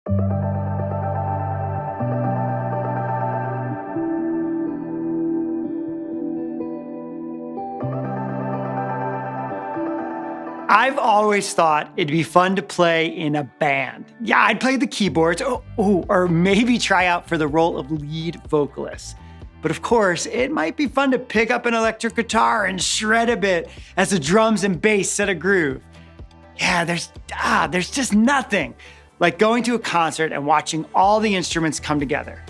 I've always thought it'd be fun to play in a band. Yeah, I'd play the keyboards, or maybe try out for the role of lead vocalist. But of course, it might be fun to pick up an electric guitar and shred a bit as the drums and bass set a groove. Yeah, there's just nothing like going to a concert and watching all the instruments come together.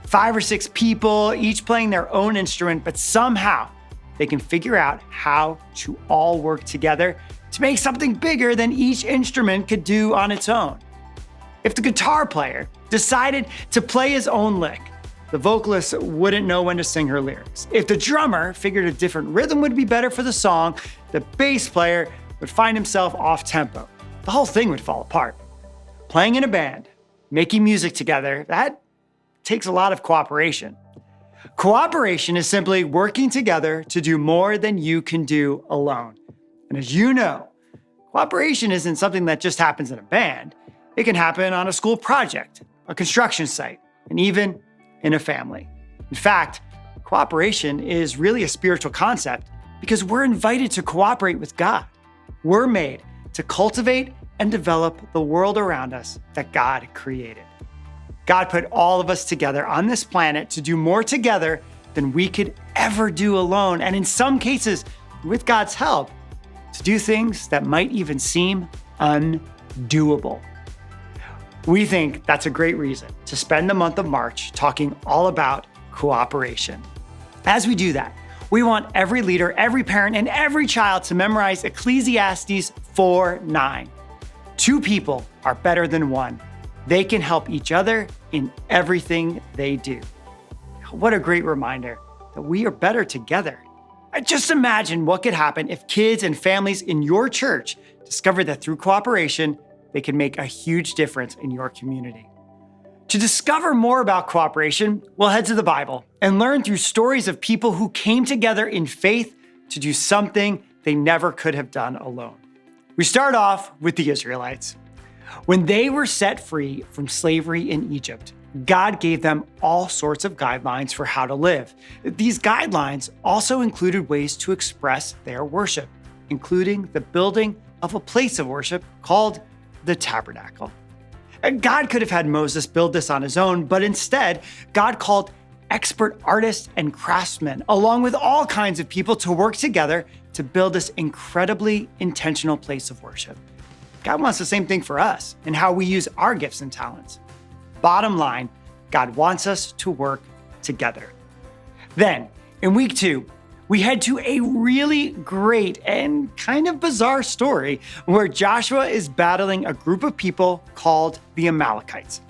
5 or 6 people, each playing their own instrument, but somehow they can figure out how to all work together to make something bigger than each instrument could do on its own. If the guitar player decided to play his own lick, the vocalist wouldn't know when to sing her lyrics. If the drummer figured a different rhythm would be better for the song, the bass player would find himself off tempo. The whole thing would fall apart. Playing in a band, making music together, that takes a lot of cooperation. Cooperation is simply working together to do more than you can do alone. And as you know, cooperation isn't something that just happens in a band. It can happen on a school project, a construction site, and even in a family. In fact, cooperation is really a spiritual concept because we're invited to cooperate with God. We're made to cultivate and develop the world around us that God created. God put all of us together on this planet to do more together than we could ever do alone, and in some cases, with God's help, to do things that might even seem undoable. We think that's a great reason to spend the month of March talking all about cooperation. As we do that, we want every leader, every parent, and every child to memorize Ecclesiastes 4:9. 2 people are better than one. They can help each other in everything they do. What a great reminder that we are better together. Just imagine what could happen if kids and families in your church discovered that through cooperation, they can make a huge difference in your community. To discover more about cooperation, we'll head to the Bible and learn through stories of people who came together in faith to do something they never could have done alone. We start off with the Israelites. When they were set free from slavery in Egypt, God gave them all sorts of guidelines for how to live. These guidelines also included ways to express their worship, including the building of a place of worship called the tabernacle. God could have had Moses build this on his own, but instead, God called expert artists and craftsmen, along with all kinds of people, to work together to build this incredibly intentional place of worship. God wants the same thing for us and how we use our gifts and talents. Bottom line, God wants us to work together. Then, in week 2, we head to a really great and kind of bizarre story where Joshua is battling a group of people called the Amalekites.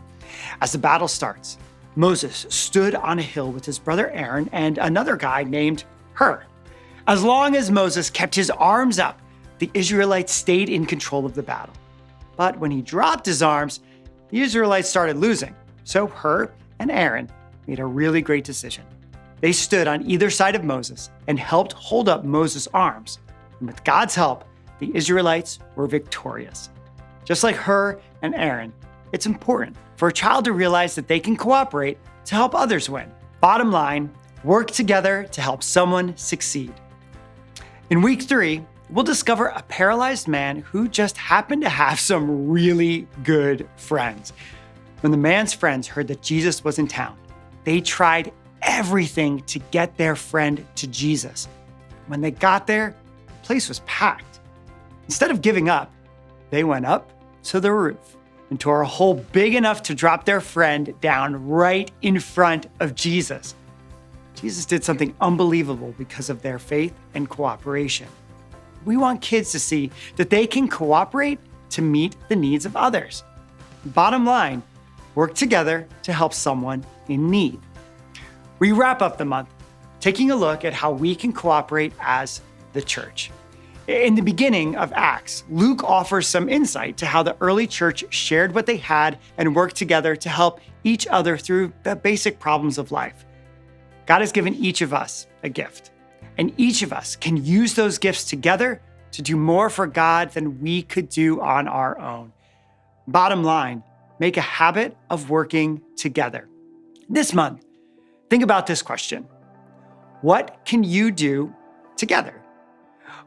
As the battle starts, Moses stood on a hill with his brother Aaron and another guy named Hur. As long as Moses kept his arms up, the Israelites stayed in control of the battle. But when he dropped his arms, the Israelites started losing. So Hur and Aaron made a really great decision. They stood on either side of Moses and helped hold up Moses' arms. And with God's help, the Israelites were victorious. Just like Hur and Aaron, it's important for a child to realize that they can cooperate to help others win. Bottom line, work together to help someone succeed. In week 3, we'll discover a paralyzed man who just happened to have some really good friends. When the man's friends heard that Jesus was in town, they tried everything to get their friend to Jesus. When they got there, the place was packed. Instead of giving up, they went up to the roof and tore a hole big enough to drop their friend down right in front of Jesus. Jesus did something unbelievable because of their faith and cooperation. We want kids to see that they can cooperate to meet the needs of others. Bottom line, work together to help someone in need. We wrap up the month taking a look at how we can cooperate as the church. In the beginning of Acts, Luke offers some insight to how the early church shared what they had and worked together to help each other through the basic problems of life. God has given each of us a gift, and each of us can use those gifts together to do more for God than we could do on our own. Bottom line, make a habit of working together. This month, think about this question. What can you do together?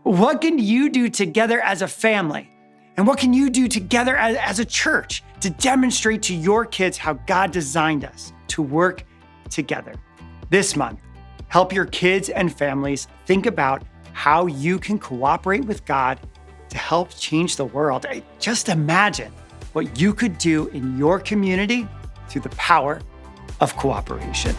What can you do together as a family? And what can you do together as a church to demonstrate to your kids how God designed us to work together? This month, help your kids and families think about how you can cooperate with God to help change the world. Just imagine what you could do in your community through the power of cooperation.